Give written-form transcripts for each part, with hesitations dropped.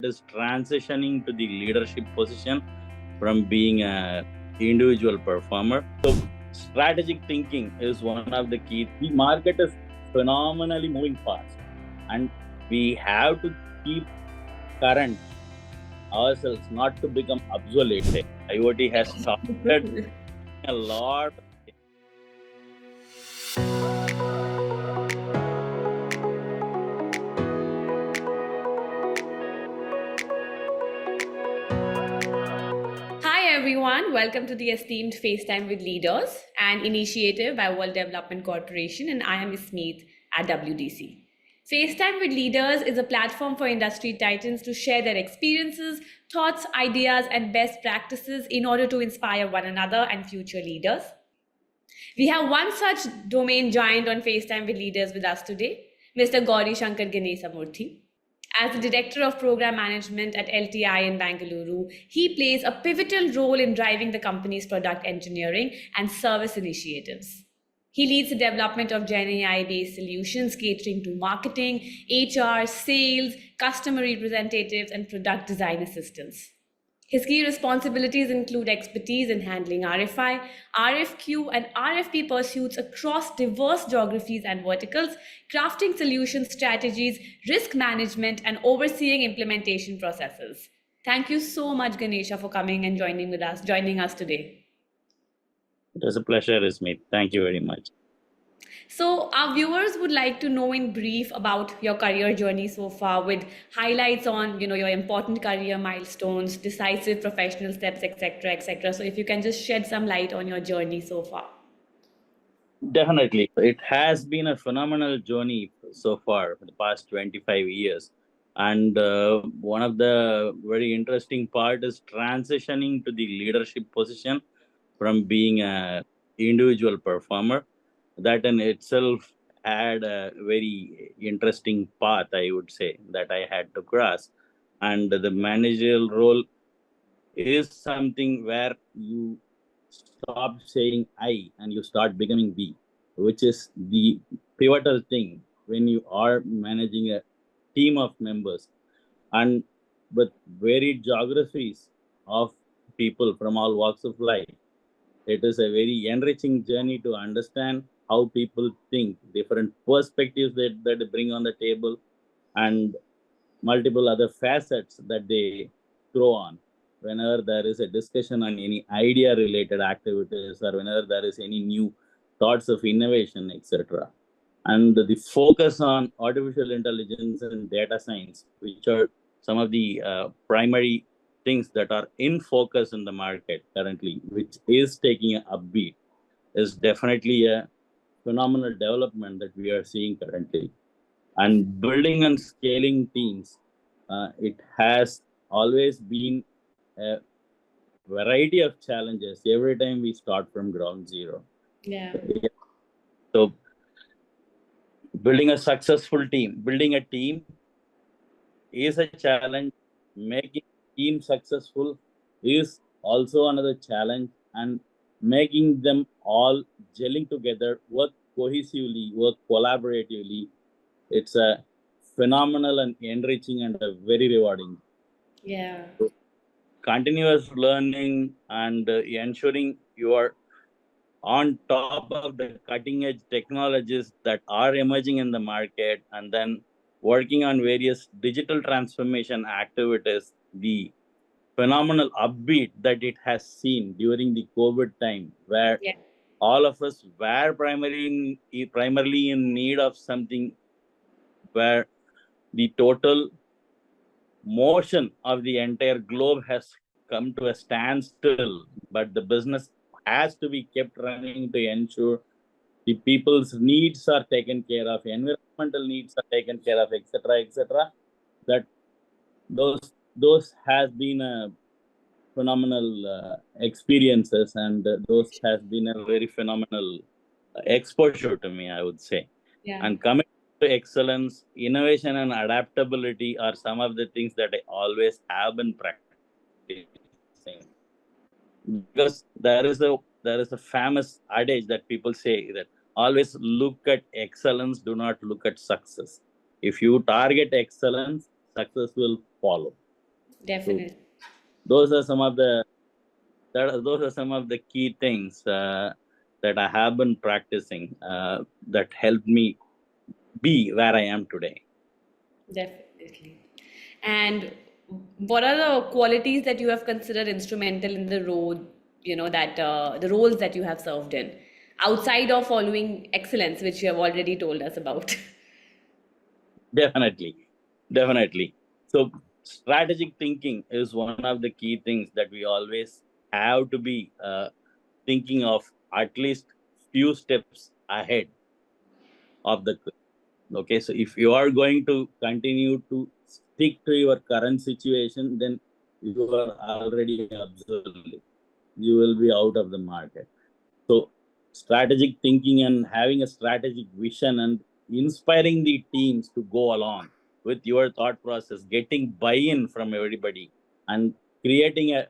is transitioning to the leadership position from being an individual performer. So strategic thinking is one of the key. The market is phenomenally moving fast, and we have to keep current ourselves, not to become obsolete. IoT has started a lot. Hi everyone, welcome to the esteemed FaceTime with Leaders, an initiative by World Development Corporation, and I am Esteemed at WDC. FaceTime with Leaders is a platform for industry titans to share their experiences, thoughts, ideas, and best practices in order to inspire one another and future leaders. We have one such domain giant on FaceTime with Leaders with us today, Mr. Gowrishankar Ganesamurthy. As the Director of Program Management at LTI in Bangalore, he plays a pivotal role in driving the company's product engineering and service initiatives. He leads the development of GenAI-based solutions catering to marketing, HR, sales, customer representatives, and product design assistants. His key responsibilities include expertise in handling RFI, RFQ, and RFP pursuits across diverse geographies and verticals, crafting solution strategies, risk management, and overseeing implementation processes. Thank you so much, Ganesha, for coming and joining us today. It was a pleasure, Ismit. Thank you very much. So our viewers would like to know in brief about your career journey so far, with highlights on your important career milestones, decisive professional steps, etc., etc. So if you can just shed some light on your journey so far. Definitely. It has been a phenomenal journey so far for the past 25 years. And one of the very interesting part is transitioning to the leadership position from being an individual performer. That in itself had a very interesting path, I would say, that I had to cross. And the managerial role is something where you stop saying I and you start becoming we, which is the pivotal thing when you are managing a team of members and with varied geographies of people from all walks of life. It is a very enriching journey to understand how people think, different perspectives that they bring on the table, and multiple other facets that they throw on whenever there is a discussion on any idea related activities or whenever there is any new thoughts of innovation, etc. And the focus on artificial intelligence and data science, which are some of the primary things that are in focus in the market currently, which is taking a upbeat, is definitely a phenomenal development that we are seeing currently. And building and scaling teams, it has always been a variety of challenges every time we start from ground zero. Yeah. So building a successful team, building a team is a challenge. Making team successful is also another challenge, and making them all gelling together, work cohesively, work collaboratively. It's a phenomenal and enriching and a very rewarding. Yeah. Continuous learning and ensuring you are on top of the cutting edge technologies that are emerging in the market, and then working on various digital transformation activities. The phenomenal upbeat that it has seen during the COVID time, where all of us were primarily in need of something, where the total motion of the entire globe has come to a standstill, but the business has to be kept running to ensure the people's needs are taken care of, environmental needs are taken care of, etc., etc. That those has been a phenomenal experiences, and those has been a very phenomenal exposure to me, I would say. Yeah. And coming to excellence, innovation, and adaptability are some of the things that I always have been practicing. Because there is a famous adage that people say that always look at excellence, do not look at success. If you target excellence, success will follow. Definitely. those are some of the those are some of the key things that I have been practicing that helped me be where I am today. Definitely. And what are the qualities that you have considered instrumental in the role, that the roles that you have served in, outside of following excellence, which you have already told us about? Definitely, definitely. So strategic thinking is one of the key things that we always have to be thinking of at least few steps ahead of the curve. Okay, so if you are going to continue to stick to your current situation, then you are already obsolete. You will be out of the market. So strategic thinking and having a strategic vision and inspiring the teams to go along with your thought process, getting buy-in from everybody, and creating a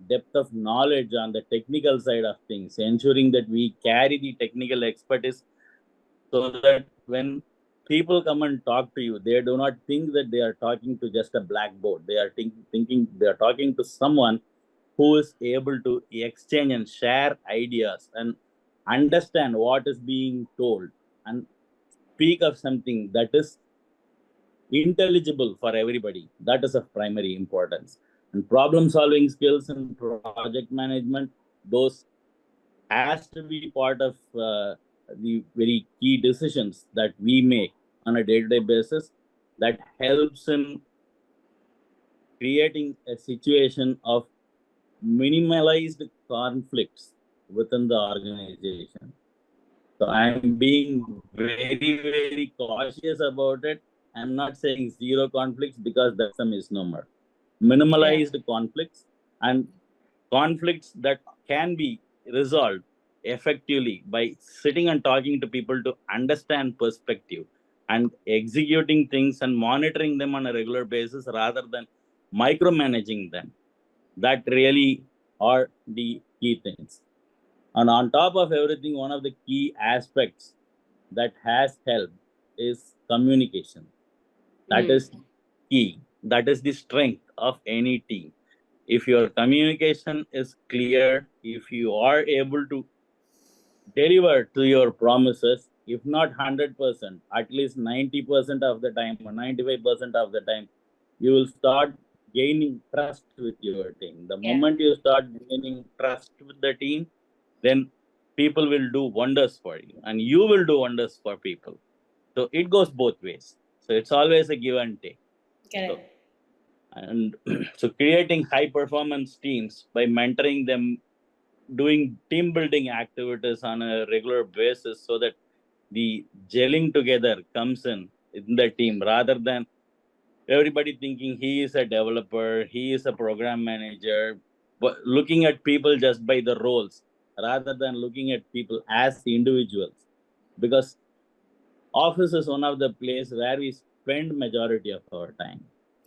depth of knowledge on the technical side of things, ensuring that we carry the technical expertise so that when people come and talk to you, they do not think that they are talking to just a blackboard. They are thinking they are talking to someone who is able to exchange and share ideas and understand what is being told and speak of something that is intelligible for everybody. That is of primary importance. And problem solving skills and project management, those has to be part of the very key decisions that we make on a day-to-day basis that helps in creating a situation of minimalized conflicts within the organization. So I'm being very, very cautious about it. I'm not saying zero conflicts because that's a misnomer. Yeah. Minimalized conflicts and conflicts that can be resolved effectively by sitting and talking to people to understand perspective and executing things and monitoring them on a regular basis rather than micromanaging them. That really are the key things. And on top of everything, one of the key aspects that has helped is communication. That Mm. is key. That is the strength of any team. If your communication is clear, if you are able to deliver to your promises, if not 100%, at least 90% of the time or 95% of the time, you will start gaining trust with your team. The Yeah. moment you start gaining trust with the team, then people will do wonders for you and you will do wonders for people. So it goes both ways. So it's always a give and take. So Correct. and so creating high performance teams by mentoring them, doing team building activities on a regular basis so that the gelling together comes in the team rather than everybody thinking he is a developer, he is a program manager, but looking at people just by the roles rather than looking at people as individuals. Because office is one of the place where we spend majority of our time,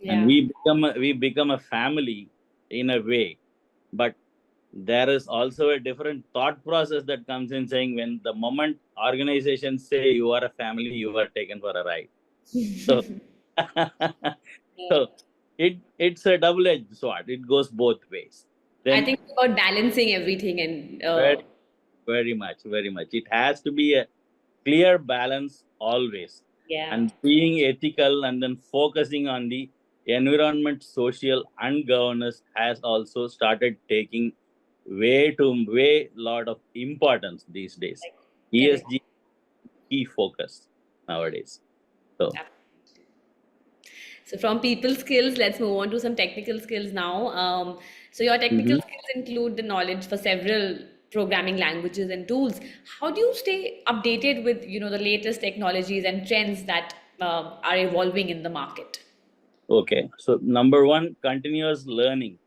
and Yeah. we become a family in a way. But there is also a different thought process that comes in saying when the moment organizations say you are a family, you are taken for a ride. So Yeah. so it's a double-edged sword. It goes both ways. I Then think it's about balancing everything and very, very much, very much. It has to be a clear balance always, yeah. and being ethical and then focusing on the environment, social, and governance has also started taking way lot of importance these days. Correct. ESG key focus nowadays. So So from people skills, let's move on to some technical skills now. So your technical mhm. skills include the knowledge for several programming languages and tools. How do you stay updated with the latest technologies and trends that are evolving in the market? Okay, so number one, continuous learning.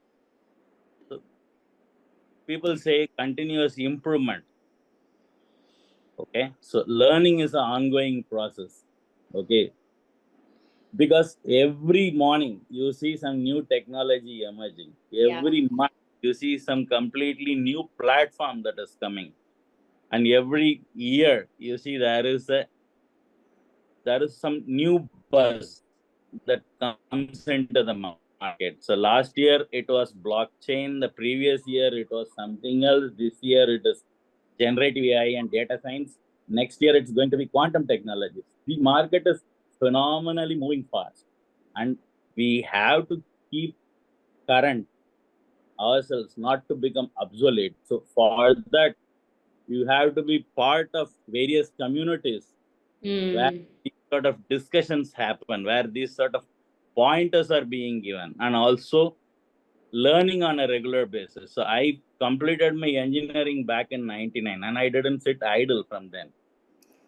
So people say continuous improvement. Okay, so learning is an ongoing process. Okay, because every morning you see some new technology emerging, Yeah. every month you see some completely new platform that is coming, and every year you see there is some new buzz that comes into the market. market. So last year it was blockchain, the previous year it was something else, this year it is generative AI and data science. Next year it's going to be quantum technologies. The market is phenomenally moving fast, and we have to keep current ourselves, not to become obsolete. So for that, you have to be part of various communities where these sort of discussions happen, where these sort of pointers are being given, and also learning on a regular basis. So I completed my engineering back in 99, and I didn't sit idle from then.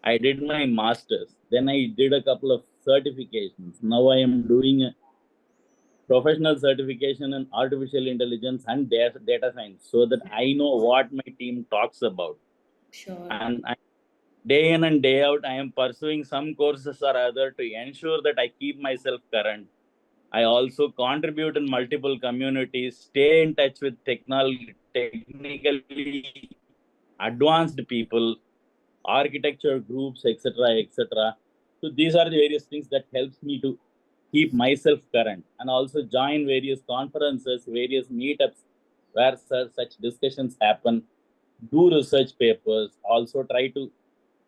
I did my master's. Then I did a couple of certifications. Now I am doing a professional certification in artificial intelligence and data science, so that I know what my team talks about. Sure. And day in and day out, I am pursuing some courses or other to ensure that I keep myself current. I also contribute in multiple communities, stay in touch with technically advanced people, architecture groups, etc., etc. So these are the various things that helps me to keep myself current, and also join various conferences, various meetups where such discussions happen, do research papers, also try to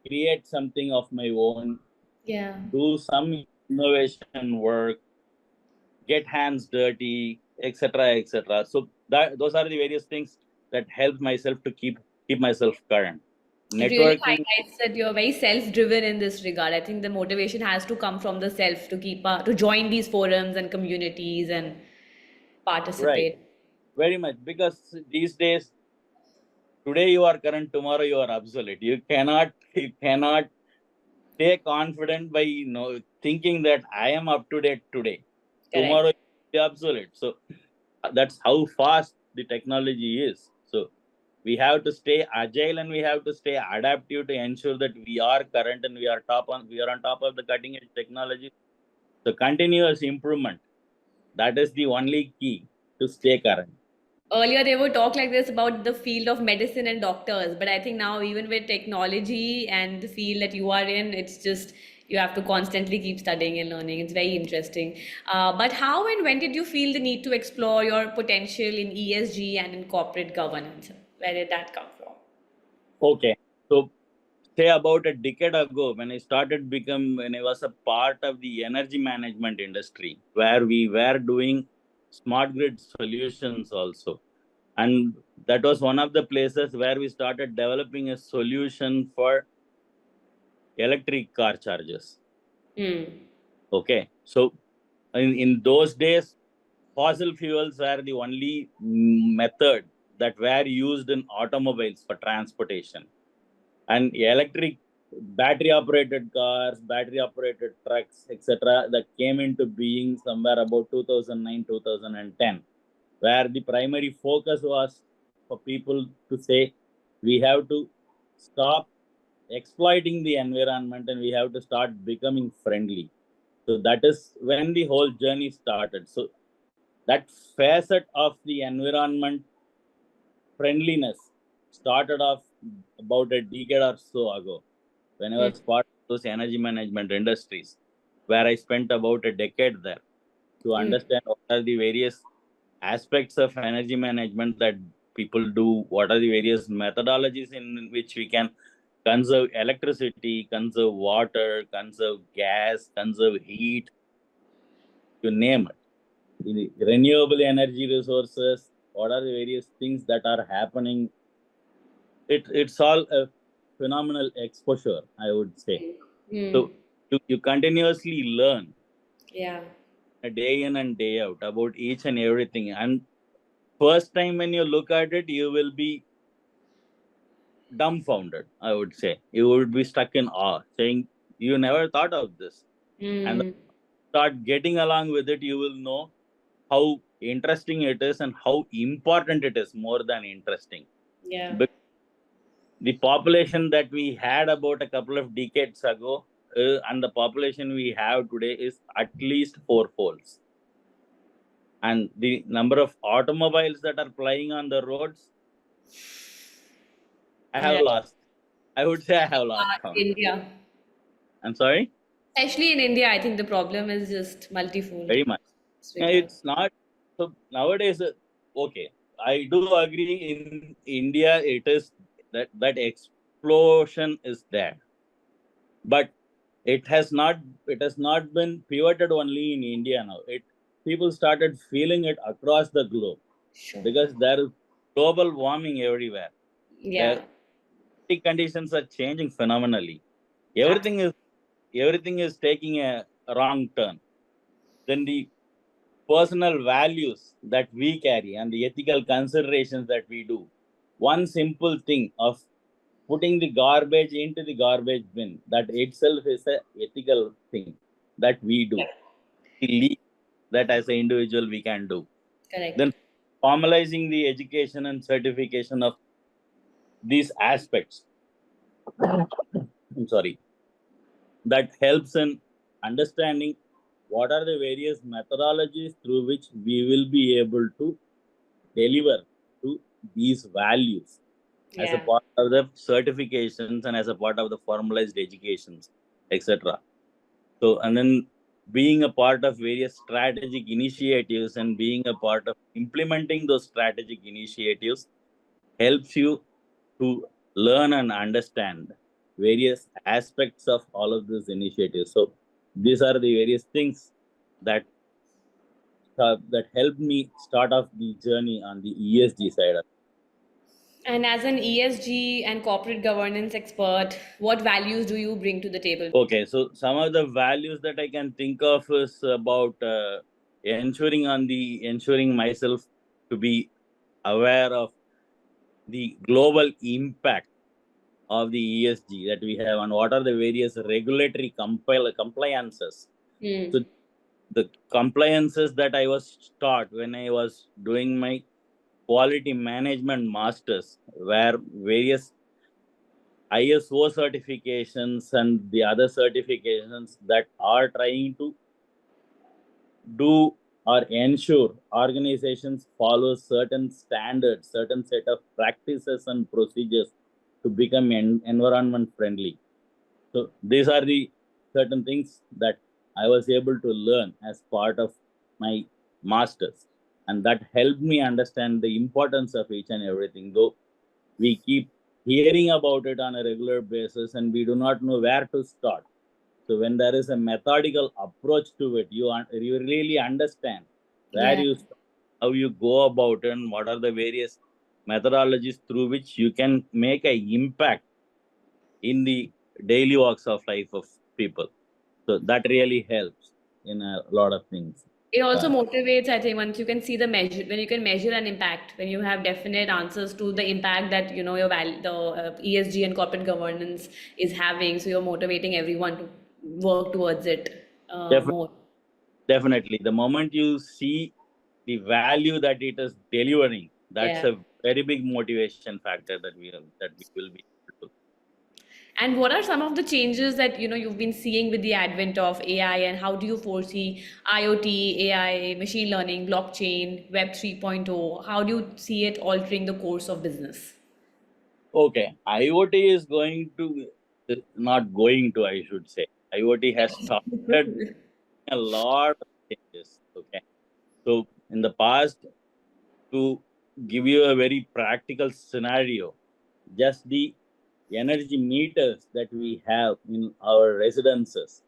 create something of my own, Yeah. do some innovation work, get hands dirty, etc., etc. So those are the various things that help myself to keep myself current. It really Networking, highlights that you're very self-driven in this regard. I think the motivation has to come from the self to keep to join these forums and communities and right? participate. Very much, because these days, today you are current, tomorrow you are obsolete. You cannot stay confident by thinking that I am up to date today. Tomorrow Correct. you will be obsolete. So that's how fast the technology is. So we have to stay agile, and we have to stay adaptive to ensure that we are current and we are on top of the cutting edge technology. So continuous improvement, that is the only key to stay current. Earlier, they would talk like this about the field of medicine and doctors, but I think now, even with technology and the field that you are in, it's just you have to constantly keep studying and learning. It's very interesting. But how and when did you feel the need to explore your potential in ESG and in corporate governance? Where did that come from? Okay. So say about a decade ago, when I was a part of the energy management industry, where we were doing smart grid solutions also. And that was one of the places where we started developing a solution for electric car chargers. Hmm. Okay. So in those days, fossil fuels were the only method that were used in automobiles for transportation. And electric battery operated cars, battery operated trucks, etc., that came into being somewhere about 2009, 2010, where the primary focus was for people to say we have to stop exploiting the environment and we have to start becoming friendly. So that is when the whole journey started. So that facet of the environment friendliness started off about a decade or so ago, when I Hmm. was part of those energy management industries, where I spent about a decade there to Hmm. understand what are the various aspects of energy management that people do, what are the various methodologies in which we can conserve electricity, conserve water, conserve gas, conserve heat, you name it. The renewable energy resources, what are the various things that are happening. It's all a phenomenal exposure, I would say. Hmm. So you continuously learn Yeah. a day in and day out about each and everything. And first time when you look at it, you will be dumbfounded, I would say. You would be stuck in awe, saying, you never thought of this. And Hmm. start getting along with it, you will know how interesting it is and how important it is more than interesting. Yeah. But the population that we had about a couple of decades ago and the population we have today is at least fourfold. And the number of automobiles that are plying on the roads, I have Yeah. lost. I would say I have lost count. India. I'm sorry, Especially in India, I think the problem is just multifold in very much. this regard. It's not. nowadays, okay, I do agree in India, it is that explosion is there, but it has not been pivoted only in India now. People started feeling it across the globe Sure. because there is global warming everywhere. Yeah. The conditions are changing phenomenally. Ab- Everything is taking a wrong turn. Then the personal values that we carry and the ethical considerations that we do. One simple thing of putting the garbage into the garbage bin, that itself is a ethical thing that we do. Least that as an individual we can do. Correct. Then formalizing the education and certification of these aspects. I'm sorry. That helps in understanding what are the various methodologies through which we will be able to deliver to these values as a Yeah. part of the certifications and as a part of the formalized educations, etc. So, and then being a part of various strategic initiatives and being a part of implementing those strategic initiatives helps you to learn and understand various aspects of all of these initiatives. So, these are the various things that that helped me start off the journey on the ESG side. And as an ESG and corporate governance expert, what values do you bring to the table? Okay, so some of the values that I can think of is about ensuring myself to be aware of the global impact of the ESG that we have and what are the various regulatory compliances. Hmm. So the compliances that I was taught when I was doing my quality management masters were various ISO certifications and the other certifications that are trying to do or ensure organizations follow certain standards, certain set of practices and procedures to become environment friendly. So these are the certain things that I was able to learn as part of my masters, and that helped me understand the importance of each and everything. Though we keep hearing about it on a regular basis, and we do not know where to start. So when there is a methodical approach to it, you really understand where Yeah. you start, how you go about it, and what are the various methodologies through which you can make an impact in the daily walks of life of people. So that really helps in a lot of things. It also Uh, motivates, I think, once you can see the measure, when you can measure an impact, when you have definite answers to the impact that your the ESG and corporate governance is having, so you're motivating everyone to work towards it def- more. Definitely, the moment you see the value that it is delivering, that's Yeah. a very big motivation factor that we will be able to. And what are some of the changes that you've been seeing with the advent of AI, and how do you foresee IoT, AI, machine learning, blockchain, Web 3.0? How do you see it altering the course of business? Okay, IoT is going to, not going to, I should say. IoT has started a lot of changes. Okay, so in the past, to give you a very practical scenario, just the energy meters that we have in our residences,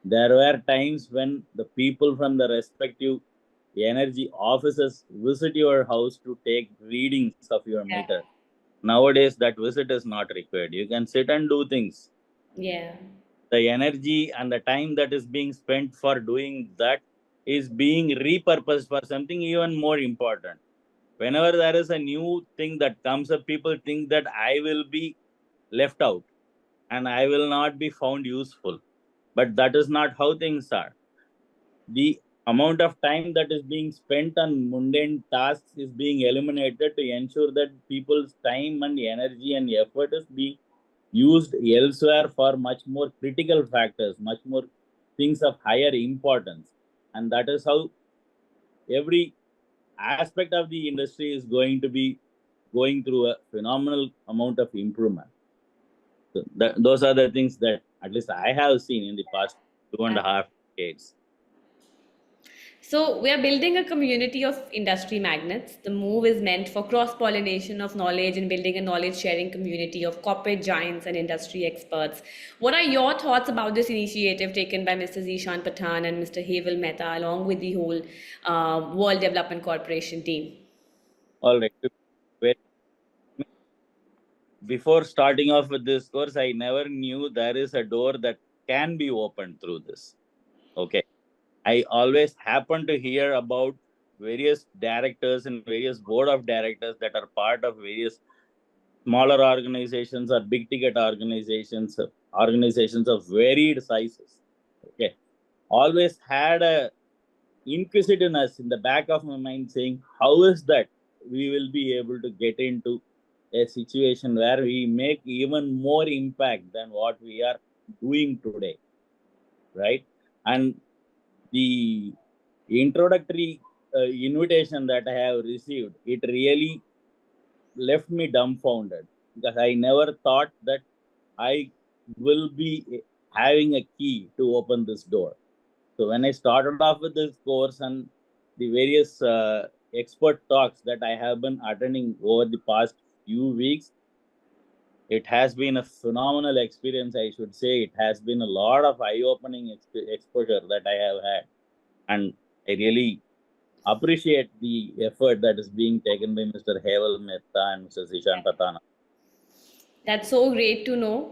there were times when the people from the respective energy offices visit your house to take readings of your meter. Nowadays, that visit is not required. You can sit and do things. Yeah. The energy and the time that is being spent for doing that is being repurposed for something even more important. Whenever there is a new thing that comes up, people think that I will be left out and I will not be found useful. But that is not how things are. The amount of time that is being spent on mundane tasks is being eliminated to ensure that people's time and energy and effort is being used elsewhere for much more critical factors, much more things of higher importance. And that is how every aspect of the industry is going to be going through a phenomenal amount of improvement. So those are the things that at least I have seen in the past 2.5 decades. So, we are building a community of industry magnets. The move is meant for cross pollination of knowledge and building a knowledge sharing community of corporate giants and industry experts. What are your thoughts about this initiative taken by Mr. Zishan Pathan and Mr. Havel Mehta, along with the whole World Development Corporation team? All right. Very- Before starting off with this course, I never knew there is a door that can be opened through this. Okay. I always happen to hear about various directors and various board of directors that are part of various smaller organizations or big ticket organizations of varied sizes. Okay. Always had a inquisitiveness in the back of my mind saying, how is that we will be able to get into a situation where we make even more impact than what we are doing today, right? And the introductory invitation that I have received, it really left me dumbfounded because I never thought that I will be having a key to open this door. So when I started off with this course and the various expert talks that I have been attending over the past few weeks, it has been a phenomenal experience. I should say it has been a lot of eye-opening exposure that I have had, and I really appreciate the effort that is being taken by Mr. Havel Mehta and Mr. Zishan Patana. That's so great to know.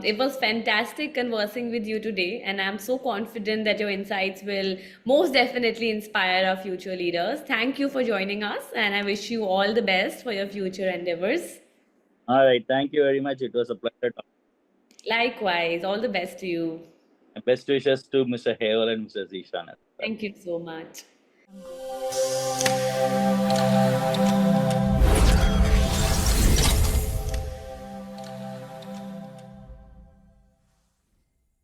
It was fantastic conversing with you today, and I'm so confident that your insights will most definitely inspire our future leaders. Thank you for joining us, and I wish you all the best for your future endeavors. All right, thank you very much. It was a pleasure. Likewise, all the best to you. Best wishes to Mr. Havel and Mr. Zishan as well. Thank you so much.